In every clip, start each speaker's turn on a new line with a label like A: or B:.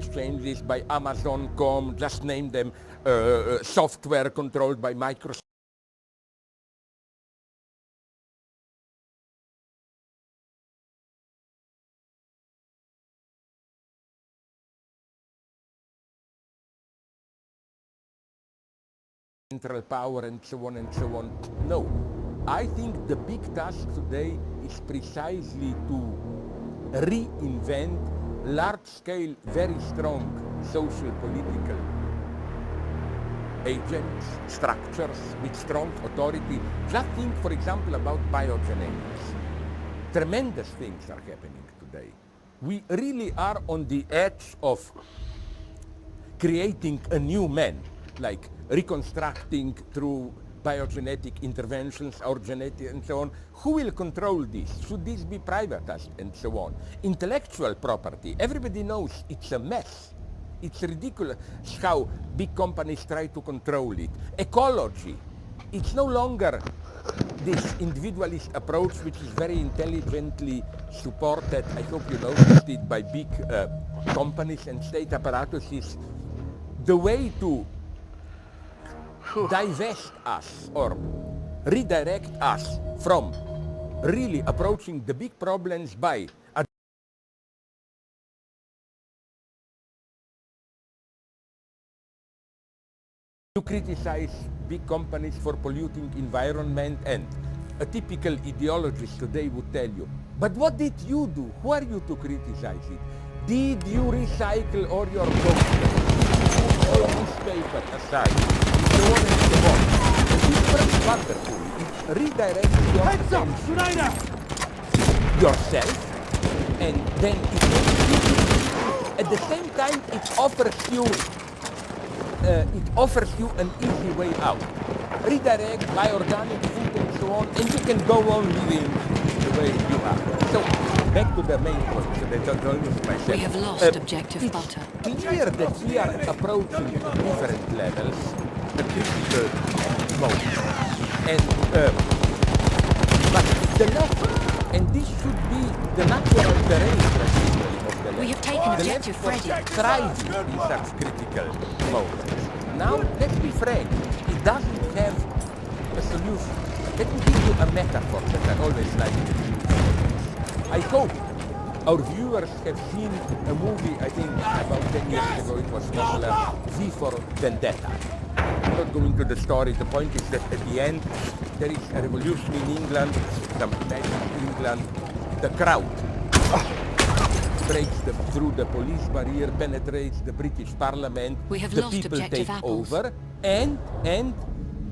A: exchanges by Amazon.com, just name them, software controlled by Microsoft. Central power and so on and so on. No, I think the big task today is precisely to reinvent large-scale, very strong social political agents, structures with strong authority. Just think, for example, about biogenetics. Tremendous things are happening today. We really are on the edge of creating a new man, like reconstructing through biogenetic interventions or genetic and so on. Who will control this? Should this be privatized and so on? Intellectual property, everybody knows it's a mess. It's ridiculous how big companies try to control it. Ecology, it's no longer this individualist approach which is very intelligently supported, I hope you noticed it, by big companies and state apparatuses. The way to divest us or redirect us from really approaching the big problems by to criticize big companies for polluting environment, and a typical ideologist today would tell you, but what did you do? Who are you to criticize it? Did you recycle all your documents? Put all newspaper aside? So on and so on. And this works wonderfully. It redirects your attention yourself, and then it at the same time it offers you an easy way out. Redirect by organic food and so on, and you can go on living the way you are. So back to the main point, so that I don't lose myself.
B: We have lost objective butter.
A: It's clear that we are approaching different levels, the critical moment. And but the left, and this should be the natural terrain traditionally of the left.
B: We have taken objective Freddy.
A: Thrives in such critical moments. Now, let's be frank, it doesn't have a solution. Let me give you a metaphor that I always like to use. I hope our viewers have seen a movie, I think about 10 years ago it was popular, V for Vendetta. I'm not going into the story. The point is that at the end there is a revolution in England, some magic in England. The crowd breaks through the police barrier, penetrates the British Parliament,
B: we have
A: the
B: lost
A: people
B: objective
A: take
B: apples.
A: over, and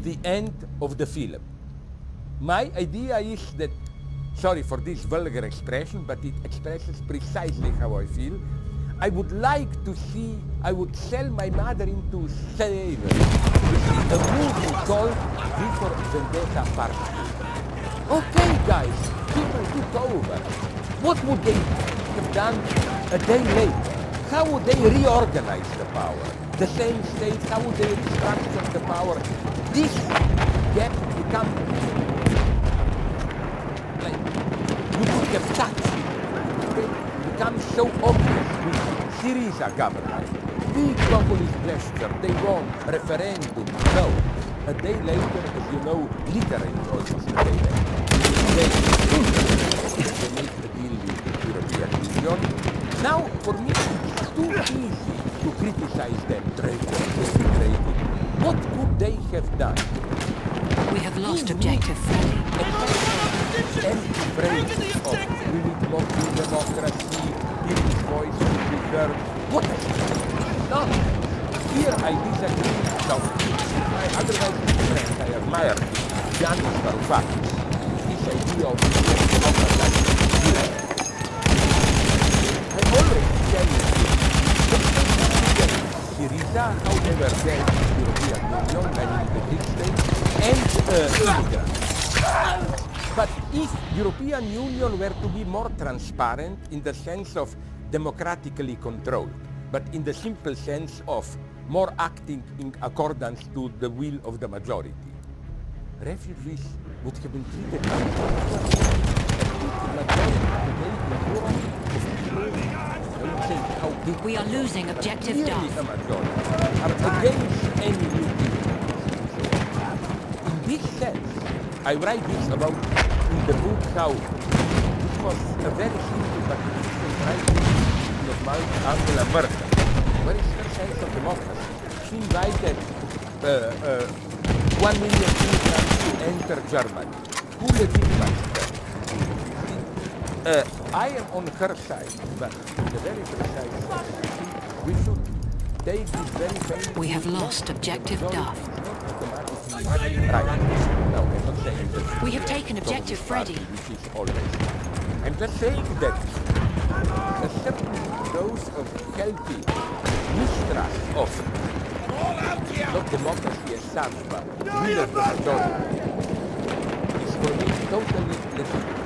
A: the end of the film. My idea is that, sorry for this vulgar expression, but it expresses precisely how I feel. I would like to see, I would sell my mother into slavery. You see, a movie called V for Vendetta Part 2. Okay, guys, people took over. What would they have done a day later? How would they reorganize the power? The same states, how would they restructure the power? This gap becomes like you could have touched it. Okay? It becomes so obvious with Syriza government. Big populist gesture, they won, referendum, no. A day later, as you know, literally almost a day later, they make a deal with the European Union. Now, for me, it's too easy to criticize them, trading. What could they have done?
B: We have lost objective Freddy.
A: Empty phrases of we need more democracy, give his voice to preserve. What has it done? Here I disagree with my otherwise friend I admire, Giannis Varoufakis. This idea of democratizing Europe. I always tell you this. Syriza, how they were dead in the European Union, I mean the Greek states, and immigrants. But if European Union were to be more transparent in the sense of democratically controlled, but in the simple sense of more acting in accordance to the will of the majority, refugees would have been treated like the majority today in Europe is think how big
B: We are losing objective
A: really
B: Duff.
A: a majority are against any new deal. In this sense, I write this about in the book how this was a very simple but difficult writing of Angela Merkel. Where is her sense of democracy? She invited 1 million immigrants to enter Germany. Who legitimized them? I am on her side, but the very precise we should take this very famous...
B: We have lost objective Duff.
A: Right. No, I'm not saying that...
B: We have taken objective Freddy.
A: Which is always... I'm just saying that a certain dose of healthy mistrust of not democracy as such, but leaders of the majority is for me totally legitimate.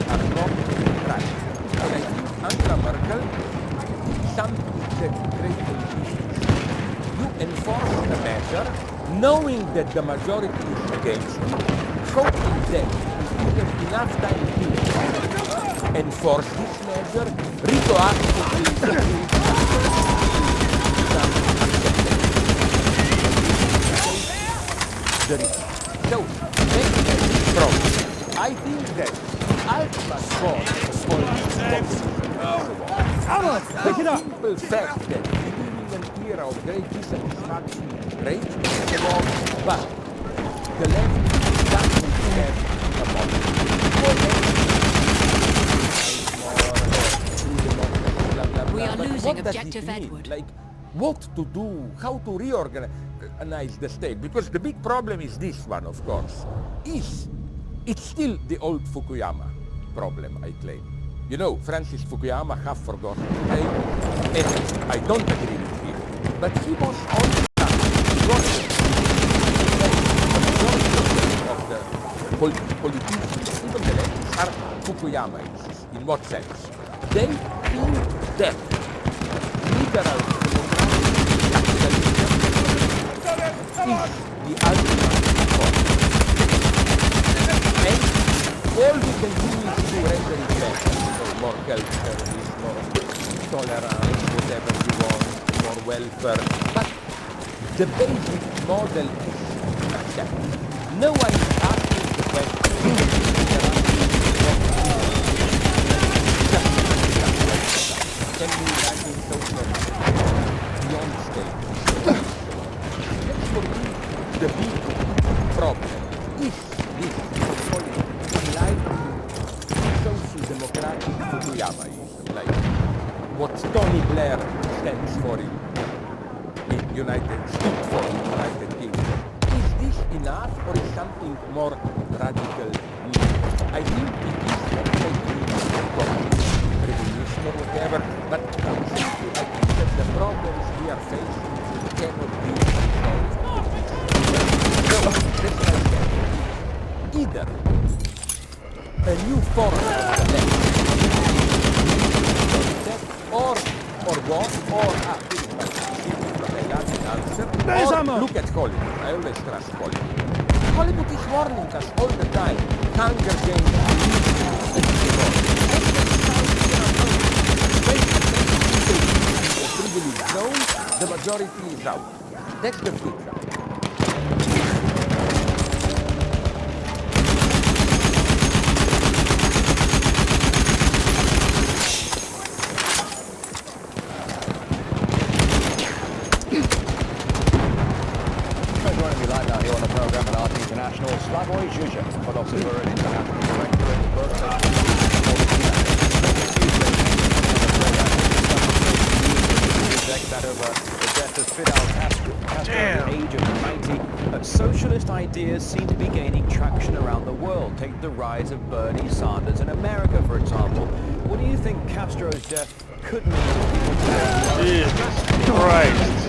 A: Are not right. And I think Angela Merkel did something that greatly different. You enforce a measure knowing that the majority is against you, hoping that if you have enough time to enforce this measure, retroactively so, that's the problem. I think that ultimate cause of politics, pick it up. The simple fact that we live in an era of great dissatisfaction, great wrong, but the left doesn't have a model.
B: We are losing
A: What does
B: objective
A: it mean?
B: Edward.
A: Like, what to do, how to reorganize the state, because the big problem is this one, of course, it's still the old Fukuyama problem, I claim. You know, Francis Fukuyama, half forgotten today, and I don't agree with him, but he was on of the politicians, even the leftists, are Fukuyamites. In what sense? They think that liberal capitalism is the ultimate form. And all we can do is to render it better. So more health service, more tolerance, whatever you want, more welfare. But the basic model is accepted. No one is asking the question. Can we imagine social beyond state? That's for me the big problem. Is this social democratic Fukuyamaism, like what Tony Blair stands for in United Kingdom? Is this enough, or is something more radical needed? I think it is revolution or whatever, but I think that the problems we are facing cannot be solved. So, that's what I said. Either a new form of the left, or what, or look at Hollywood. I always trust Hollywood. Hollywood is warning us all the time. Hunger Games, the majority is out. That's the future.
C: Joining me live now here on the program at RT International, Slavoj Žižek, philosopher and international director at the birthplace that over the death of Fidel Castro at the age of 90. Socialist ideas seem to be gaining traction around the world. Take the rise of Bernie Sanders in America, for example. What do you think Castro's death could mean to people today?
D: Jesus Christ.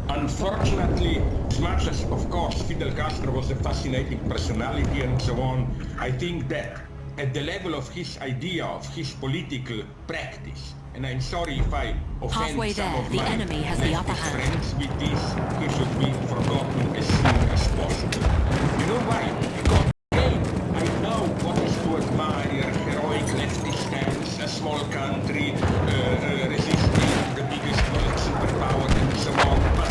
E: Unfortunately, as much as, of course, Fidel Castro was a fascinating personality and so on, I think that at the level of his idea, of his political practice, and I'm sorry if I offend
B: Halfway
E: some
B: there,
E: of
B: the
E: my
B: enemy has the upper hand.
E: friends with this, he should be forgotten as soon as possible. You know why? Because again, I know what is to admire, heroic country, resisting the biggest world superpower and so on. But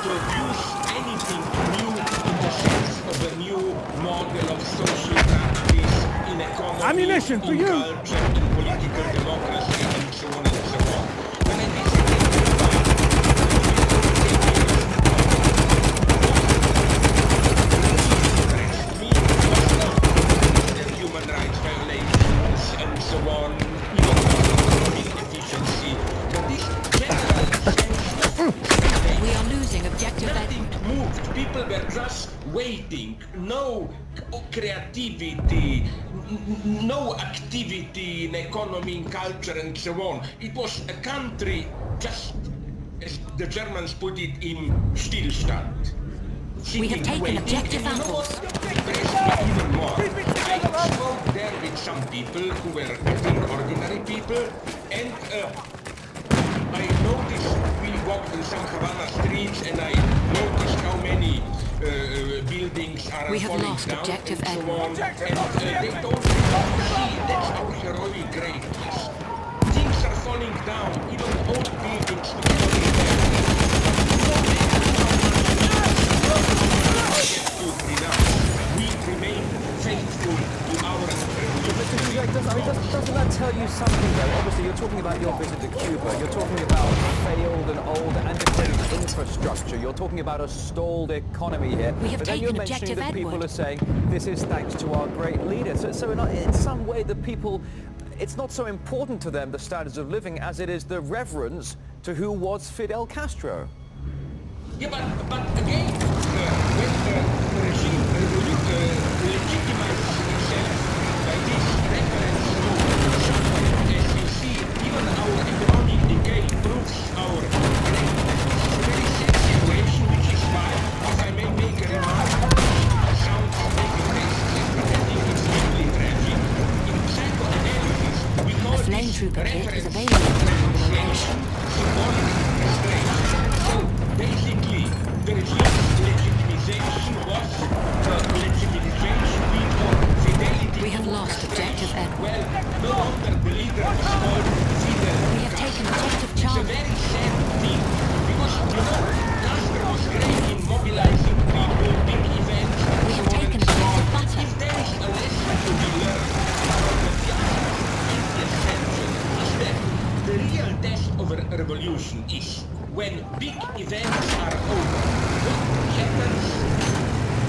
E: produce anything new in the sense of a new model of social practice in economy,
D: Ammunition for
E: in
D: you.
E: culture, in political democracy, and so on and so on. When I visited human rights violations and so on, even economic efficiency, but this general sense of
B: We are losing objective
E: nothing
B: Edward.
E: moved. People were just waiting. No creativity, no activity in economy, in culture, and so on. It was a country just, as the Germans put it, in Stillstand.
B: We have taken
E: Waiting.
B: objective
E: And you know
B: apples.
E: what? Impressed me even more. I spoke there with some people who were, I think, ordinary people, and I noticed, we walked in some Havana streets, and I noticed how many buildings are
B: We have
E: falling
B: lost
E: down
B: objective
E: and so
B: Edward.
E: on. And they told me, see, that's how heroic great is. Things are falling down, even old buildings are falling down. We remain faithful to our revolution.
C: Doesn't that tell you something though? Obviously you're talking about your visit to Cuba, you're talking about failed and old antiquated infrastructure, you're talking about a stalled economy here,
B: We have
C: but then
B: taken
C: you're mentioning
B: objective
C: that people
B: Edward.
C: are saying this is thanks to our great leader. So in some way the people, it's not so important to them the standards of living as it is the reverence to who was Fidel Castro.
E: Yeah, but again, when the regime legitimizes itself by this reference to suffering, as you see, even our economic decay proves our greatness. This is a very sad situation, which is why, if I may make a remark, sounds maybe racist, but I think it's deeply tragic. In psychoanalysis, we call
B: A flame
E: this
B: trooper kit is
E: reference
B: available for your
E: renunciation,
B: location.
E: symbolic restraint. So basically, the regime's legitimization was legitimization of fidelity.
B: We have lost objective Edward.
E: Well, no wonder the leader was called Fidel.
B: We have taken objective
E: It's a
B: Charlie.
E: very sad thing, because, you know, Castro was great in mobilizing people, big events, and
B: We
E: so
B: have
E: on
B: taken
E: and so on.
B: objective Button.
E: If there is a lesson to be learned from the 20th century, is that the real test of a revolution is when big events are over. What happens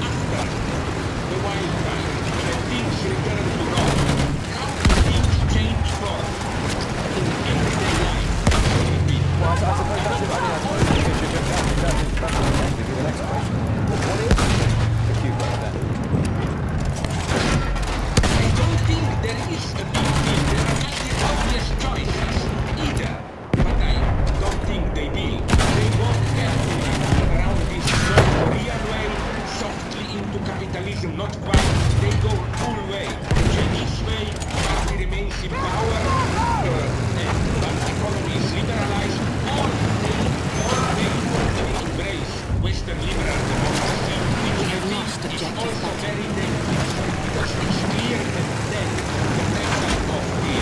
E: after the wildfire, when things return to normal? How do things change form in everyday life? Absolutely.
C: Well, I suppose that's the next question. What is the Cuba event?
E: I don't think there is a big deal. There are not the obvious choices either. But I don't think they will. They walk carefully around this North-Korean way, softly into capitalism, not quite. They go full way. Chinese way, party remains in power, and but economy is liberalized. Or they embrace Western liberal democracy, which I
B: have
E: think
B: lost
E: is
B: objective
E: also
B: Button.
E: very dangerous, because it's clear that then the pressure of the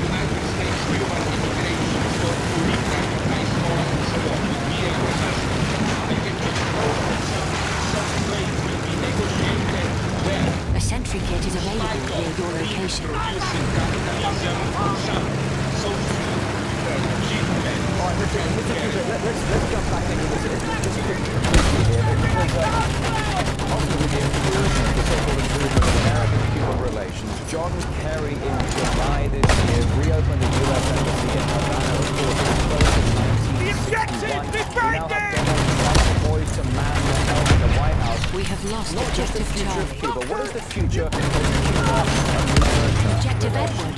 E: United States human immigration for to reprivatize more and so on would be a disaster. I can just hope that some way will be negotiated where,
B: A sentry kit is available near your location.
E: producing capitalism, some social achievement.
C: All right, Mr. Cuba, let's jump back into this just quickly here, because obviously with the improvement, the so-called improvement of American-Cuban relations, John Kerry in July this year reopened the U.S. embassy in Havana, of course, it was closed in 1961. We now have Donald Trump poised to man the helm of the White House.
B: We have lost
C: Not just the
B: objective
C: future of
B: Charlie.
C: Cuba, what is the future of Cuba and America?
B: Objective Edward.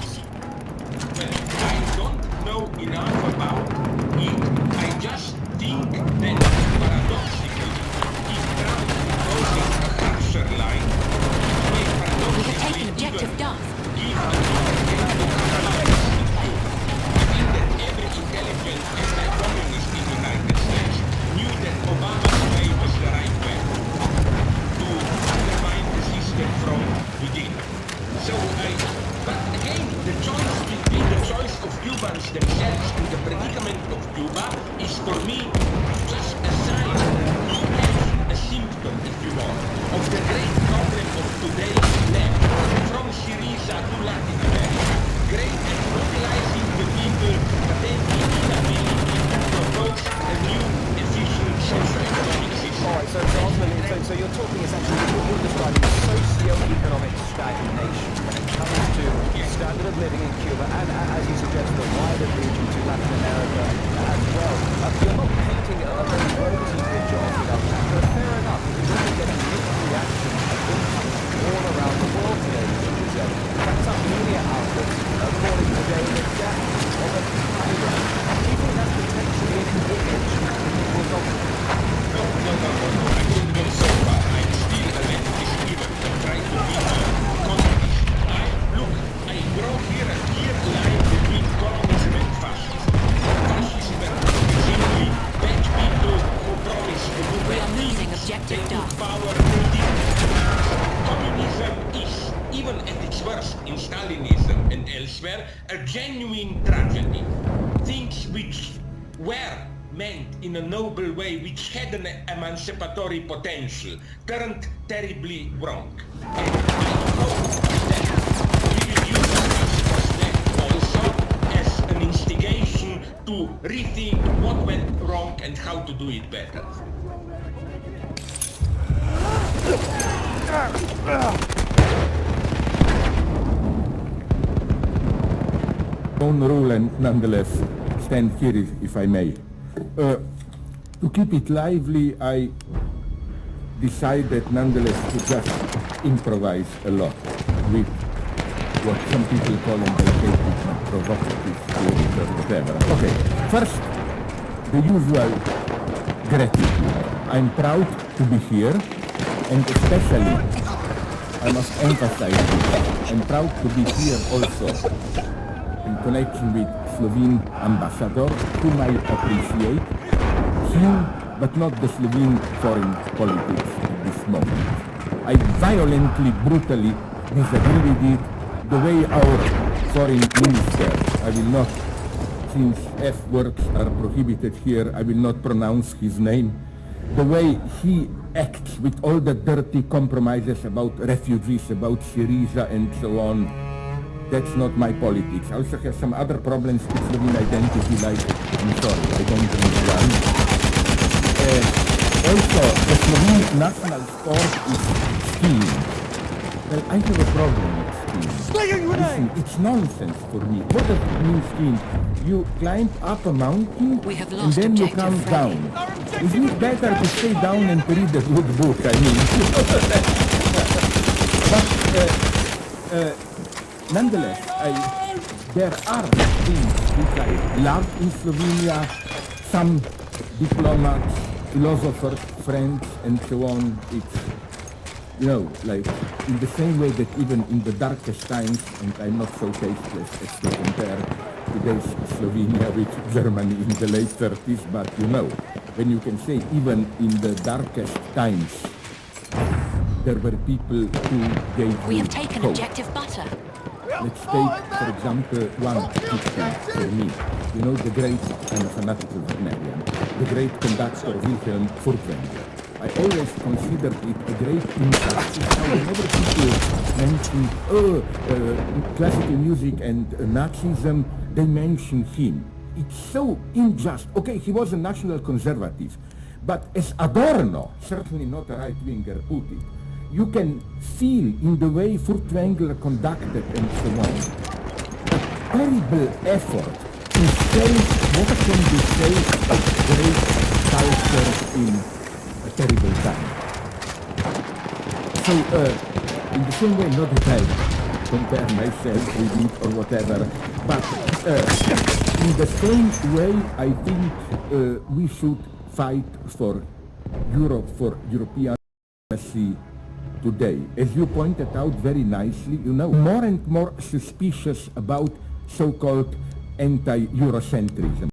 E: I don't know enough about it. I just think that paradoxically, if Trump imposes a harsher line, it may
B: We have
E: paradoxically
B: taken objective
E: even
B: Duff.
E: give a I think that every intelligent anti-communist in the United States knew that Obama's way was the right way to undermine the system from within. But again, the choice between the choice of Cubans themselves and the predicament of Cuba is for me just a sign, a symptom, if you want, of the great problem of today's left, from Syriza to Latin America. Great at mobilizing the people, but then inability to propose a new, efficient socio-economic system.
C: Alright, so ultimately, so you're talking essentially, you're describing socio-economic stagnation when it comes to standard of living in Cuba and, as you suggest, the wider region to Latin America as well. You're not painting a very rosy picture of Fidel Castro. Fair enough, you really get a mixed reaction all around the world today. Some media outlets are calling today the death of a tyrant. Do you think that's potentially an image that will not...
E: No, I wouldn't go so far. I'm still a leftist even and try to be a communist. I draw here a clear line between communism and fascism. Fascism are simply bad people who promise to do
B: We are
E: bad
B: losing
E: things,
B: objective
E: they put
B: Duff.
E: power to communism is, even at its worst in Stalinism and elsewhere, a genuine tragedy. Things which were meant in a noble way, which had an emancipatory potential, turned terribly wrong. And I hope that we will use this also as an instigation to rethink what went wrong and how to do it better.
A: Own rule and nonetheless stand here if I may. To keep it lively, I decided nonetheless to just improvise a lot with what some people call implicated provocative theories or whatever. Okay, first, the usual gratitude. I'm proud to be here, and especially, I must emphasize this, I'm proud to be here also in connection with Slovene ambassador, whom I appreciate, him, but not the Slovene foreign politics at this moment. I violently, brutally disagree with it, the way our foreign minister, I will not, since F words are prohibited here, I will not pronounce his name, the way he acts with all the dirty compromises about refugees, about Syriza and so on. That's not my politics. I also have some other problems with Slovene identity, like, I'm sorry, I don't read one. Also, the Slovene national sport is skiing. Well, I have a problem with skiing. Listen, it's nonsense for me. What does it mean skiing? You climb up a mountain
B: We have
A: and
B: lost
A: then you
B: objective
A: come
B: Freddy.
A: down. Isn't it better to stay down and to read a good book? I mean, but nonetheless, there are things which I love in Slovenia. Some diplomats, philosophers, friends, and so on. It's, you know, like in the same way that even in the darkest times, and I'm not so tasteless as to compare today's Slovenia with Germany in the late 30s, but you know, when you can say even in the darkest times, there were people who gave
B: We
A: you
B: have taken
A: hope.
B: objective butter.
A: Let's take, for example, one picture for me. You know, the great, I'm a fanatical Wagnerian, the great conductor Wilhelm Furtwängler. I always considered it a great injustice how whenever people mention classical music and Nazism, they mention him. It's so unjust. Okay, he was a national conservative, but as Adorno, certainly not a right-winger, put it, you can feel in the way Furtwängler conducted and so on, a terrible effort to save what can be saved of great culture in a terrible time. So, in the same way, not that I compare myself with it or whatever, but in the same way, I think we should fight for Europe, for European democracy today. As you pointed out very nicely, you know, more and more suspicious about so-called anti-Eurocentrism.